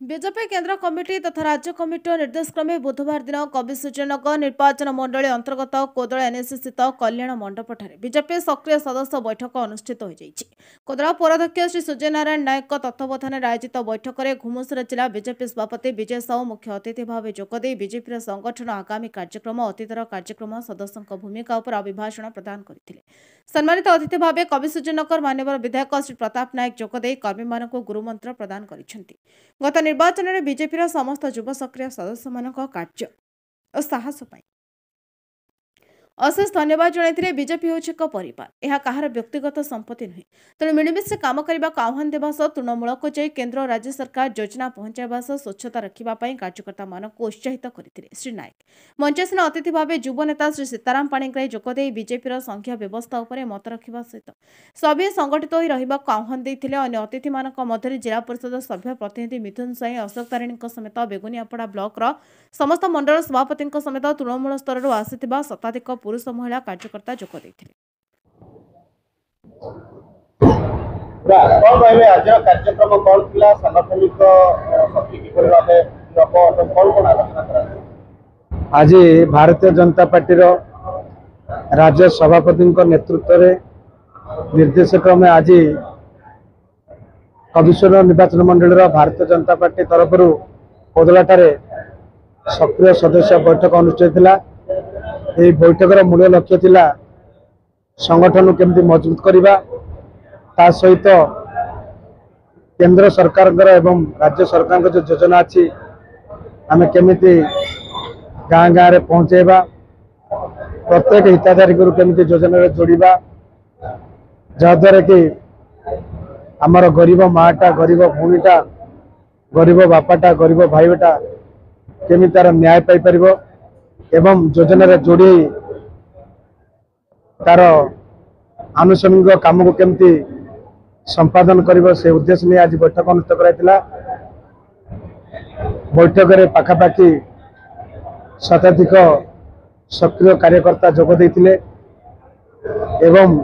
BJP केन्द्र committee तथा राज्य कमिटी निर्देश क्रमे बुधवार दिन कविसूर्यनगर निर्वाचन मंडली अंतर्गत कोदला एनएसी स्थित कल्याण मंडपठारे बीजेपी सक्रिय सदस्य बैठक अनुष्ठित हो कोदला पौराध्यक्ष श्री सूर्यनारायण नायक तत्वावधान आयोजित बैठक में घुमुसरा जिला बीजेपी सभापति विजय साहू मुख्य अतिथि भाव जोगदे बीजेपी संगठन आगामी कार्यक्रम अतीतर कार्यक्रम सदस्यों भूमिका पर अभिभाषण प्रदान करते सम्मानित अतिथि भाव कविसूर्यनगर मान्यवर विधायक श्री प्रताप नायक जोगदे कर्मी मानक गुरुमंत्र प्रदान करिसेंति। गत निर्वाचन में बीजेपी समस्त युव सक्रिय सदस्य मान कार्य और साहस अशेष धन्यवाद जनते बीजेपी हूँ एक परिवार यह कहार व्यक्तिगत संपत्ति नुहे तेणु मिलमिशे काम करने का आह्वान देवा सह तृणमूल को जाई केन्द्र और राज्य सरकार योजना पहुंचाइबा सह स्वच्छता रखिबापई कार्यकर्ता मानक उत्साहित करथिले। श्री नायक मंचासीन अतिथि भाव युव नेता श्री सीताराम पाणिग्राही जोगदे बीजेपी संघीय व्यवस्था उपर मत रखा सहित सभी संगठित हो रहा आह्वान देते। अन्य अतिथि मानक मध्य जिला परिषद सभ्य प्रतिनिधि मिथुन साई अशोक तारिणी समेत बेगुनियापड़ा ब्लॉक समस्त मंडल सभापति समेत तृणमूल स्तर आसिथिबा शताधिक पुरुष महिला कार्यकर्ता जोग देथिले। आज भारतीय जनता पार्टी राज्य सभापति नेतृत्व में निर्देश क्रमे आज कविश्वर निर्वाचन मंडल भारतीय जनता पार्टी तरफ कोदलाठारे सक्रिय सदस्य बैठक अनुष्ठित होता। यह बैठकर मूल लक्ष्य थिला संगठन केमती मजबूत करवा ता सहित केंद्र सरकार एवं राज्य सरकार जो योजना अच्छी आम केमिति गाँ गाँव में पहुँचेबा प्रत्येक हिताधारी को केमिति योजना जोड़वा जहाद्वारा कि आमर गरीब माटा गरीब भूणीटा गरीब बापाटा गरीब भाईटा केमिति तार न्याय पाई परिबो एवं योजना जोड़ी तार आनुषंगिक काम को केमती संपादन कर से उद्देश्य नहीं आज बैठक अनुष्ठित कराइला। बैठक में पाखापाखि शताधिक सक्रिय कार्यकर्ता जोग देइथिले एवं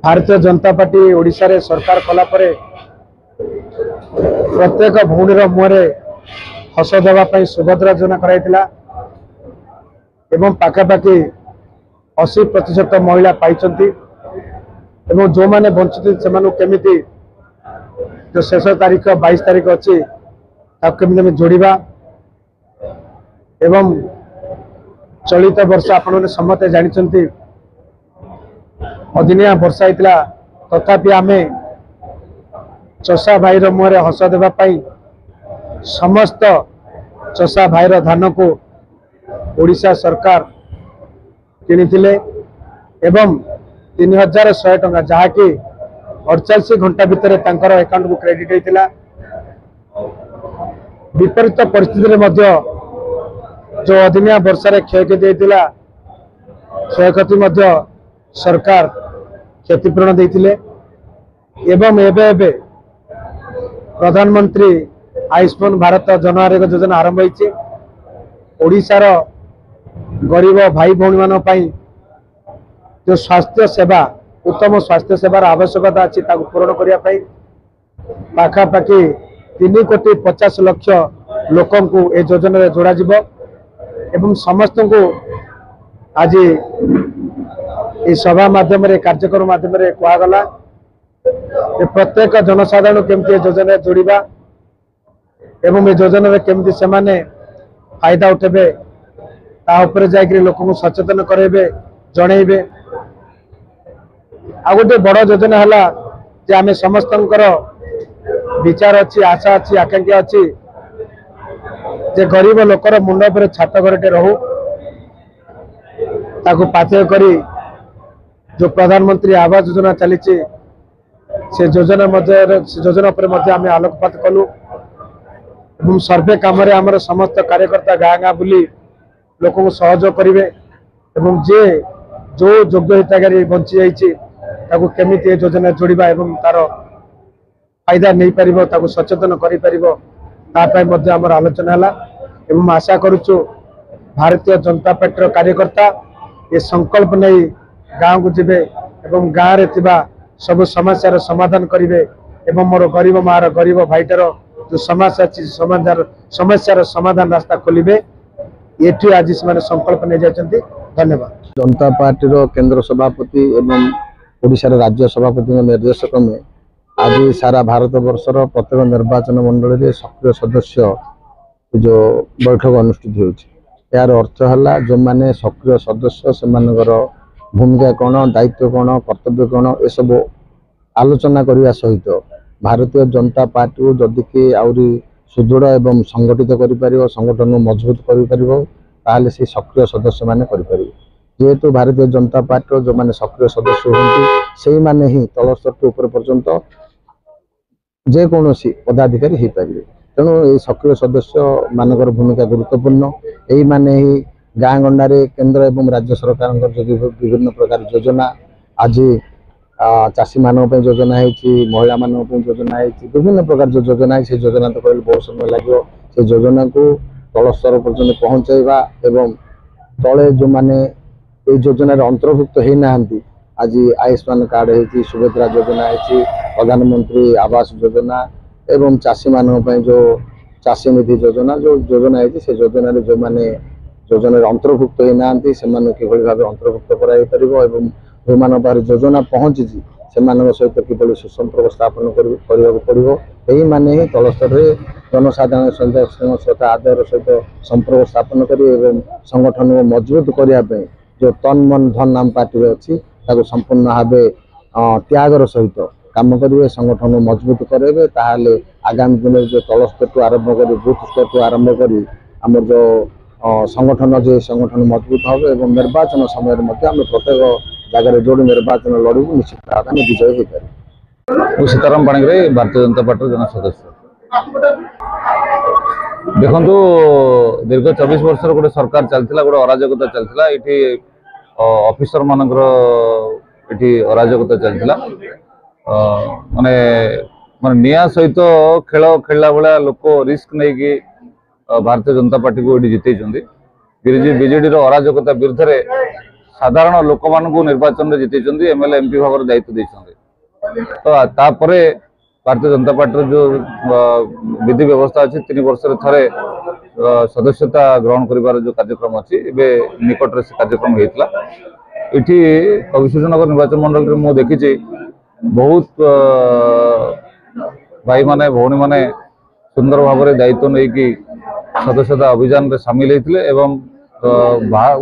भारतीय जनता पार्टी ओडिशा रे सरकार कला परे प्रत्येक भूणीर मुहरे हस देवाई सुभद्रा योजना कराइला एवं पाखापाखि 80% महिला पाइछंती एवं जो माने वंचित से केमिति जो शेष तारीख 22 तारीख अच्छी केमिति जोड़वा एवं चलित वर्ष आपने समस्ते जानते अदिनिया वर्षा होता तथापि आम चषा भाईर मुहरे हस देवाई समस्त चषा भाईर धान को ओडिशा सरकार किनिथिले एवं 3100 टंका जहाँकि 48 घंटा भितर तांकर अकाउंट को क्रेडिट होता। विपरीत परिस्थिति में जो अदिनिया वर्षा क्षयक्षति होता क्षयक्षति सरकार क्षतिपूरण देते एवं एबे प्रधानमंत्री आयुष्मान भारत जन आरोग्य योजना आरंभ होती ओडिशार गरीब भाई भौणी मान जो स्वास्थ्य सेवा उत्तम स्वास्थ्य सेवार आवश्यकता अच्छी पूरण करने पाखापाखि 3,50,00,000 लोक ये योजना जोड़ा एवं समस्त को आज ये सभा माध्यम कार्यक्रम माध्यम कहगला प्रत्येक जनसाधारण केमती योजना जोड़वा एवं ये योजना केमती से फायदा उठेबे ताऊपर जाकर लोक सचेतन करेबे जणेबे। आ गोटे बड़ योजना है जे आम समस्त विचार अच्छी आशा अच्छी आकांक्षा अच्छी जे गरीब लोकर मुंड पर छात घरटे रहू ताकू पाथेय करी जो प्रधानमंत्री आवास योजना चली से योजना पर आम आलोकपात कलु एवं सर्वे काम आमर समस्त कार्यकर्ता गाँ गाँ बुली लोक को सहयोग करेंगे एवं जे जो योग्य हिताधारी बंची जाइए केमिति योजना जोड़वा एवं तार फायदा नहीं पार सचेतन कर आलोचना है एवं आशा करुचु भारतीय जनता पार्टी कार्यकर्ता ये संकल्प नहीं गाँव को जीवे एवं गाँव में सब समस्यार समाधान करेंगे एवं मोर गरीब मार गरीब भाईटार जो समस्या अच्छी समस्यार समाधान रास्ता खोलिबे ये आज से संकल्प नहीं जाती। धन्यवाद। जनता पार्टी केंद्र सभापति एवं ओडिशा राज्य सभापति निर्देश क्रमे आज सारा भारत वर्षर प्रत्येक निर्वाचन मंडल में सक्रिय सदस्य जो बैठक अनुष्ठित होती यार अर्थ है जो मैंने सक्रिय सदस्य से भूमिका कौन दायित्व कौन कर्तव्य कौन ये सब आलोचना करने सहित भारतीय जनता पार्टी को जदि कि आहरी सुदृढ़ एवं संगठित कर संगठन मजबूत कर से सक्रिय सदस्य मैंने करें जेहेतु भारतीय जनता पार्टी जो मैंने सक्रिय सदस्य होती से मैंने ही तल स्तर टू ऊपर पर्यंत जेकोसी पदाधिकारी हो पारे तेणु ये सक्रिय सदस्य मानकर भूमिका गुरुत्वपूर्ण यही माने ही गाँ गंडारे केंद्र एवं राज्य सरकार विभिन्न प्रकार योजना आज चाषी मानक योजना है महिला मानक योजना है विभिन्न प्रकार जो योजना है से योजना तो कहले बहुत समय लगे से योजना को तल स्तर पर्यंत पहुँचाइबा एवं तले जो माने ये योजन अंतर्भुक्त होना आज आयुष्मान कार्ड है सुभद्रा योजना है प्रधानमंत्री आवास योजना एवं चाषी मानक जो चाषी निधि योजना जो योजना है से योजन जो मैंने योजन अंतर्भुक्त होना से भाव अंतर्भुक्त कर जो मान योजना पहुँची से सहित किभली सुसंपर्क स्थापन करने पड़ो यही माने ही तल स्तर में जनसाधारण सहित श्रोता आदर सहित संपर्क स्थापन कर संगठन को मजबूत करने जो तन मन धन आम पार्टी अच्छी संपूर्ण भाव त्यागर सहित काम करेंगे संगठन को मजबूत करेंगे ताहले आगामी दिन जो तल स्तर टू आरंभ कर बूथ स्तर टू आरंभ कर आम जो संगठन जे संगठन मजबूत हम एवं निर्वाचन समय प्रत्येक जगह जो निर्वाचन लड़ू निश्चित भाव में विजय हो पारे। सीताराम पाणिग्राही भारतीय जनता पार्टी जन सदस्य देखो दीर्घ 24 वर्ष गोटे सरकार चलता गोटे अराजकता चलता ये ऑफिसर मानकर अराजकता चलता माने माने निया सहित खेल खेलला भाया लोक रिस्क नहीं कि भारतीय जनता पार्टी को ये जिते बीजेडी अराजकता विरुद्ध साधारण लोक मान निर्वाचन में जिते एमएलए एमपी भाव दायित्व देते तो तापरे भारतीय जनता पार्टी जो विधि व्यवस्था अच्छी 3 वर्ष थे सदस्यता ग्रहण कर जो कार्यक्रम अच्छी निकट से कार्यक्रम होता ये कविसूर्यनगर निर्वाचन मंडल में मुझे देखी बहुत भाई माने भौणी माने सुंदर भाव में दायित्व नहीं कि सदस्यता अभियान में सामिल होते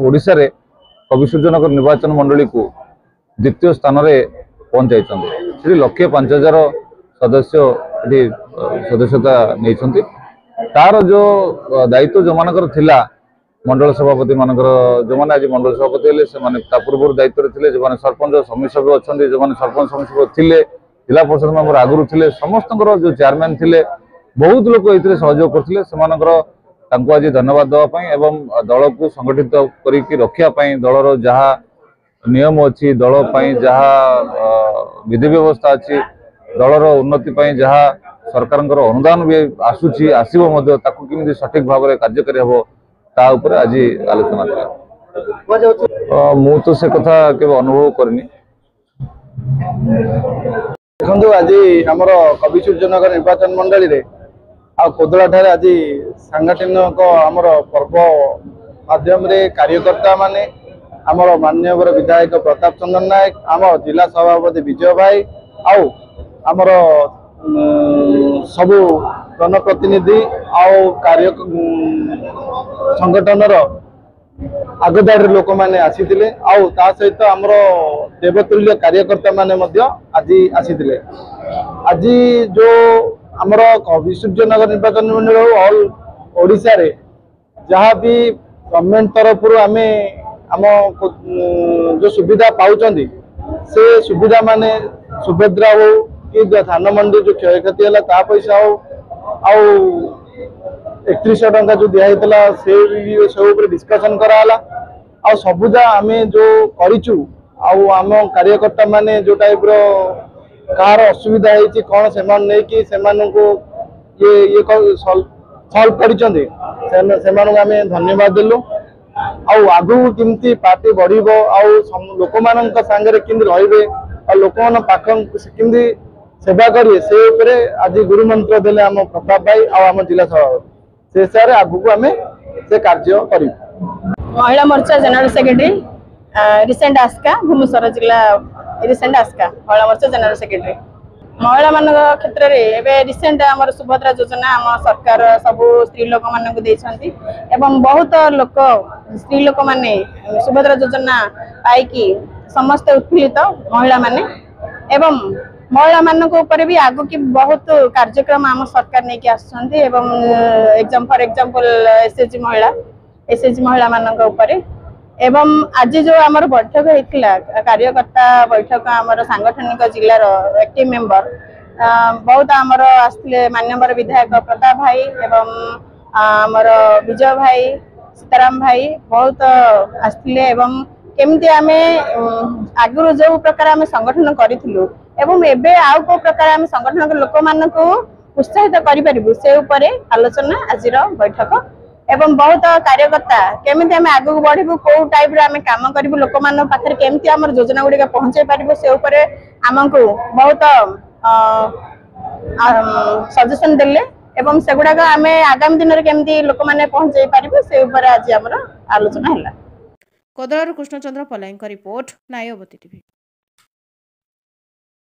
ओडिशा रे कविसूर्यनगर निर्वाचन मंडली को द्वितीय स्थान में पहुंचाई 1,05,000 सदस्य सदस्यता नहीं तार जो दायित्व जो मानकर थिला मंडल सभापति मानकर जो मैंने आज मंडल सभापति हेले से पूर्व दायित्व थे जो सरपंच समिति सभ्य अच्छा जो सरपंच समिति सभ्य थे जिला परिषद मेम्बर आगुरी थे समस्त जो चेयरमैन थे बहुत लोग ये सहयोग करते आज धन्यवाद देवाई एवं दल को संगठित रखापी दलर जहाँ नियम अच्छी दल जहाँ विधि व्यवस्था अच्छी दलर उन्नति जहाँ सरकार अनुदान भी आसूची आसो केमी सठिक भाव में कार्यकारी हम ता ऊपर आज आलोचना करा मु तो से कथा केवल अनुभव करनी। देखो आज आमर कविसूर्यनगर निर्वाचन मंडली रे आ कोदला ठारे आज सांगठनिक आमर पर्व माध्यम रे कार्यकर्ता माने आमर माननीय विधायक प्रताप चंद्र नायक आम जिला सभापति विजय भाई आउ आमर सबु जनप्रतिनिधि आउ कार्य संगठन आगदार लोक मैंने आसी आउ ता सहित आमर देवतुल्य कार्यकर्ता माने आज आसी आज जो आमर कविसूर्यनगर निर्वाचन मंडल ऑल ओडिशा रे जहाँ भी गवर्नमेंट तरफ आम आम जो सुविधा पाउचंदी से सुविधा माने सुभद्रा हो कि धान मंडी जो क्षय क्षति है ता पैसा हो आउ 3100 टंका जो दिखाई से सब डिस्कसन कराला आ सबुजा आम जो करिचु आम कार्यकर्ता माने जो टाइप रो कार असुविधा है कौन से नहीं ये सल्व कर धन्यवाद देलु आगु किमती पार्टी बढ़ो लोक मान सांगे केमती रे लोक मान पाख केमती सेवा करी से उपरे आज गुरु मंत्र देले आम प्रताप भाई आम जिला सभापति से हिसाब से आगू आम से कार्य कर महिला मोर्चा जनरल सेक्रेटरी रिसेंट आस्का भुवनेश्वर जिला रिसेंट आस्का महिला मोर्चा जनरल सेक्रेटरी महिला मान क्षेत्र में रिसेंट आम सुभद्रा योजना आम सरकार सबू स्त्री लोक मान बहुत लोक स्त्री लोक माने सुभद्रा योजना पाई समस्त उत्फुल्लित महिला माने एवं महिला मान भी आगु की बहुत कार्यक्रम आम सरकार नहीं आसुँच एग्जाम फॉर एग्जांपल एसएचजी महिला मान एवं आज जो आमर बैठक होता कार्यकर्ता बैठक आमर सांगठनिक जिलार एक्टिव मेंबर बहुत आमर आसते मान्यवर विधायक प्रताप भाई एवं आमर विजय भाई सीताराम भाई बहुत आसते एवं केमती आमे आगु जो प्रकार आम संगठन करूँ एवं एबे आउ को प्रकार आम संगठन लोक मान को उत्साहित करूँ से उपरे आलोचना आज बैठक एवं बहुत कार्यकर्ता केमिति आम आगु बढ़ू कौ टाइप आम काम करूँ लोक मान पाखे केमती आम योजना गुड़िक पहुंचे पार से उपरे आमको बहुत सजेशन देले एवं सेगुड़ाक आम आगामी दिन में केमती लोक मैंने पहुंचे पार से उपरे आज आमर आलोचना है। कोदलारू कृष्णचंद्र पलाईंक रिपोर्ट नायबती टीवी।